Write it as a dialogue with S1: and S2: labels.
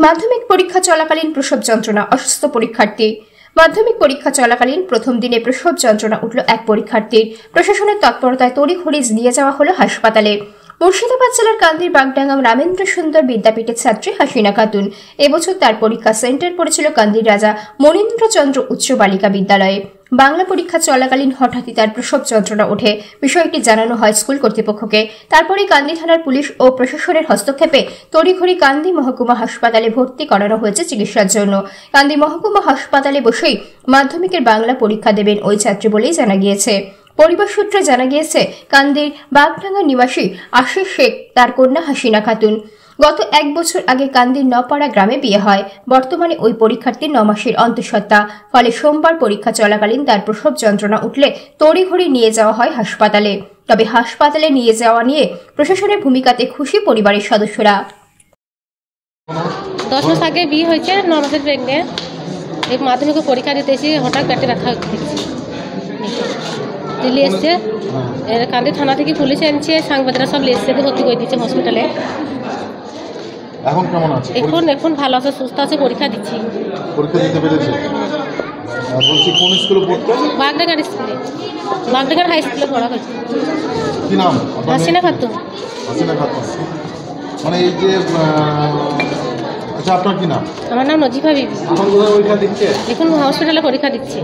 S1: মাধ্যমিক পরীক্ষা চলাকালীন প্রসব যন্ত্রণা, অসুস্থ পরীক্ষার্থী। মাধ্যমিক পরীক্ষা চলাকালীন প্রথম দিনে প্রসব যন্ত্রণা উঠল এক পরীক্ষার্থীর। প্রশাসনের তৎপরতায় তড়িঘড়ি নিয়ে যাওয়া হলো হাসপাতালে। মুর্শিদাবাদ জেলার কান্দির বাগডাঙ্গা রামেন্দ্র সুন্দর বিদ্যাপীঠের ছাত্রী হাসিনা খাতুন। এবছর তার পরীক্ষা সেন্টার পড়েছিল কান্দির রাজা মনীন্দ্রচন্দ্র উচ্চ বালিকা বিদ্যালয়ে। বাংলা পরীক্ষা চলাকালীন হঠাৎই তার প্রসব যন্ত্রণা ওঠে। বিষয়টি জানানো হয় স্কুল কর্তৃপক্ষকে। তারপরে কান্দি থানার পুলিশ ও প্রশাসনের হস্তক্ষেপে তড়িঘড়ি কান্দি মহকুমা হাসপাতালে ভর্তি করানো হয়েছে চিকিৎসার জন্য। কান্দি মহকুমা হাসপাতালে বসেই মাধ্যমিকের বাংলা পরীক্ষা দেবেন ওই ছাত্রী বলেই জানা গিয়েছে। পরিবার সূত্রে জানা গিয়েছে, কান্দির বাগডাঙ্গা নিবাসী আশিস শেখ তার কন্যা হাসিনা খাতুন। গত 1 বছর আগে কান্দির নপাড়া গ্রামে বিয়ে হয়। বর্তমানে ওই পরীক্ষার্থীর 9 মাসের অন্তঃসত্ত্বা। ফলে সোমবার পরীক্ষা চলাকালীন তার প্রসব যন্ত্রণা উঠলে তড়িঘড়ি নিয়ে যাওয়া হয় হাসপাতালে। তবে হাসপাতালে নিয়ে যাওয়া নিয়ে প্রশাসনের ভূমিকাতে খুশি পরিবারের সদস্যরা।
S2: 10 মাস আগে বিয়ে হয়েছে, 9 মাসের প্রেগনেন্ট। এই মাধ্যমিক পরীক্ষা দিতেছি, হঠাৎ পেটে ব্যথা দেখছি। দিল্লি এসছে, কান্দি থানা থেকে পুলিশ এনেছে, সাংবাদিকরা সব এসছে, ভর্তি করে দিচ্ছে হসপিটালে।
S3: এখন কেমন আছে?
S2: এখন ভালো আছে, সুস্থ আছে, পরীক্ষা দিচ্ছি।
S3: পরীক্ষা দিতে পেরেছে? বলছি কোন স্কুলে পড়তো?
S2: বাগডাঙ্গার স্কুলে, বাগডাঙ্গার হাই স্কুলে পড়া হয়েছে।
S3: কি নাম?
S2: হাসিনা খাতুন।
S3: হাসিনা খাতুন। মানে এই যে আচ্ছা, আপনার কি নাম?
S2: আমার নাম নজিফা বিবি।
S3: এখন কোথায় পরীক্ষা দিচ্ছে?
S2: এখন হসপিটালে পরীক্ষা দিচ্ছি।